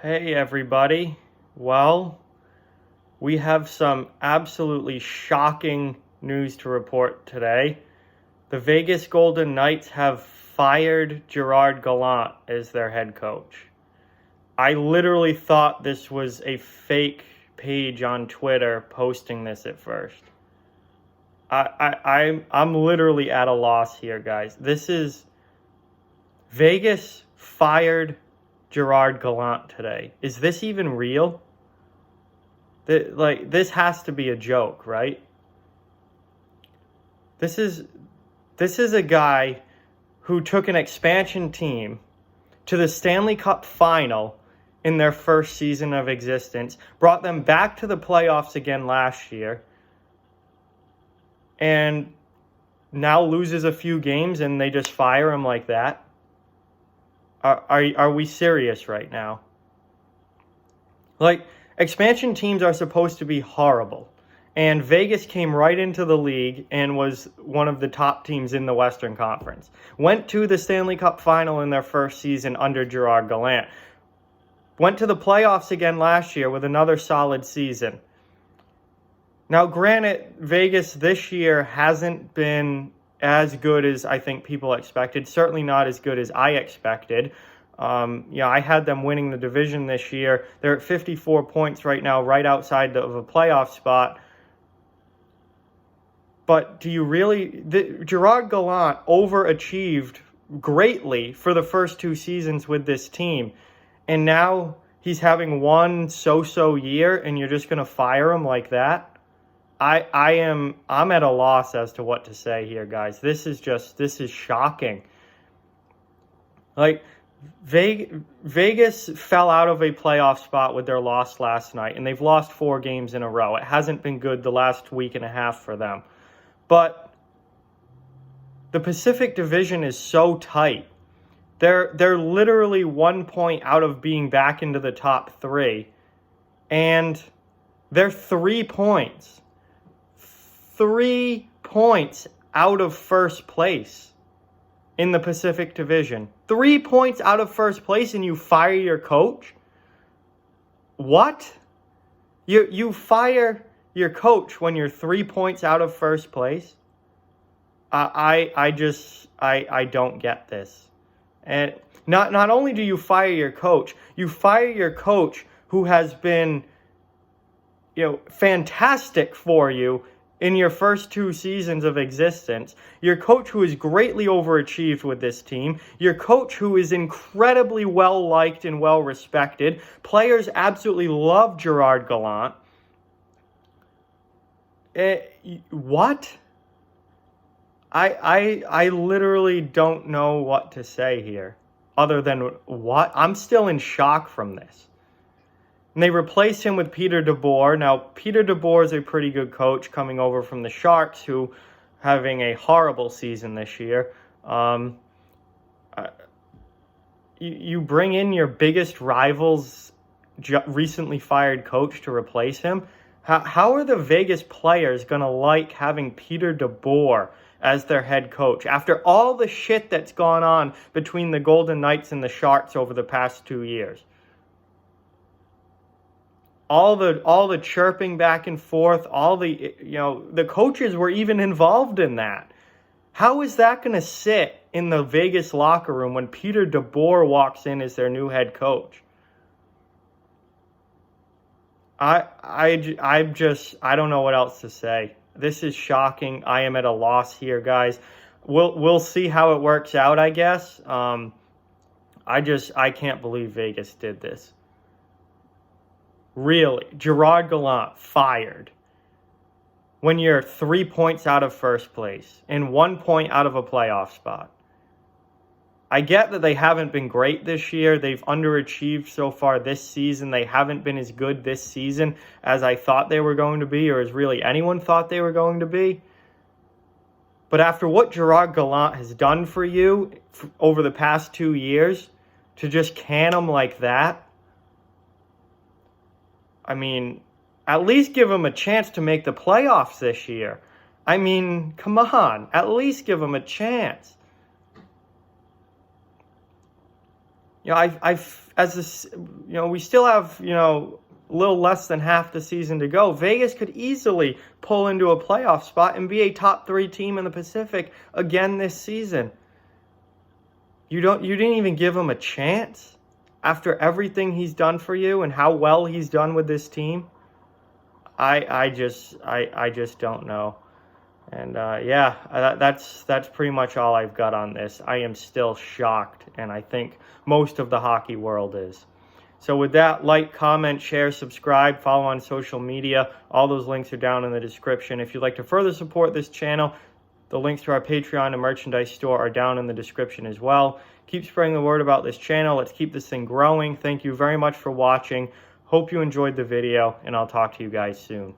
Hey everybody. Well, we have some absolutely shocking news to report today. The Vegas Golden Knights have fired Gerard Gallant as their head coach. I literally thought this was a fake page on Twitter posting this at first. I'm literally at a loss here, guys. This is Vegas fired Gerard Gallant today. Is this even real? This has to be a joke, right? This is a guy who took an expansion team to the Stanley Cup final in their first season of existence, brought them back to the playoffs again last year, and now loses a few games and they just fire him like that. Are we serious right now? Expansion teams are supposed to be horrible. And Vegas came right into the league and was one of the top teams in the Western Conference. Went to the Stanley Cup final in their first season under Gerard Gallant. Went to the playoffs again last year with another solid season. Now, granted, Vegas this year hasn't been as good as I think people expected. Certainly not as good as I expected. I had them winning the division this year. They're at 54 points right now, right outside of a playoff spot. But do you really... Gerard Gallant overachieved greatly for the first two seasons with this team. And now he's having one so-so year and you're just going to fire him like that? I'm at a loss as to what to say here, guys. This is shocking. Vegas fell out of a playoff spot with their loss last night, and they've lost 4 games in a row. It hasn't been good the last week and a half for them. But the Pacific Division is so tight. They're literally 1 point out of being back into the top 3, and they're 3 points. 3 points out of first place in the Pacific Division. 3 points out of first place and you fire your coach? What? You fire your coach when you're 3 points out of first place? I don't get this. And not only do you fire your coach who has been fantastic for you in your first 2 seasons of existence, your coach who is greatly overachieved with this team, your coach who is incredibly well-liked and well-respected. Players absolutely love Gerard Gallant. What? I literally don't know what to say here other than what? I'm still in shock from this. And they replaced him with Peter DeBoer. Now, Peter DeBoer is a pretty good coach coming over from the Sharks, who having a horrible season this year. You bring in your biggest rival's recently fired coach to replace him. How are the Vegas players going to like having Peter DeBoer as their head coach after all the shit that's gone on between the Golden Knights and the Sharks over the past 2 years? All the chirping back and forth, all the coaches were even involved in that. How is that going to sit in the Vegas locker room when Peter DeBoer walks in as their new head coach? I don't know what else to say. This is shocking. I am at a loss here, guys. We'll see how it works out, I guess. I can't believe Vegas did this. Really, Gerard Gallant fired when you're 3 points out of first place and 1 point out of a playoff spot. I get that they haven't been great this year. They've underachieved so far this season. They haven't been as good this season as I thought they were going to be, or as really anyone thought they were going to be. But after what Gerard Gallant has done for you over the past 2 years, to just can them like that, I mean, at least give them a chance to make the playoffs this year. I mean, come on. At least give them a chance. You know, we still have, a little less than half the season to go. Vegas could easily pull into a playoff spot and be a top 3 team in the Pacific again this season. You didn't even give him a chance after everything he's done for you and how well he's done with this team. I just don't know. And that's pretty much all I've got on this. I am still shocked, and I think most of the hockey world is. So with that, like, comment, share, subscribe, follow on social media. All those links are down in the description. If you'd like to further support this channel, the links to our Patreon and merchandise store are down in the description as well. Keep spreading the word about this channel. Let's keep this thing growing. Thank you very much for watching. Hope you enjoyed the video, and I'll talk to you guys soon.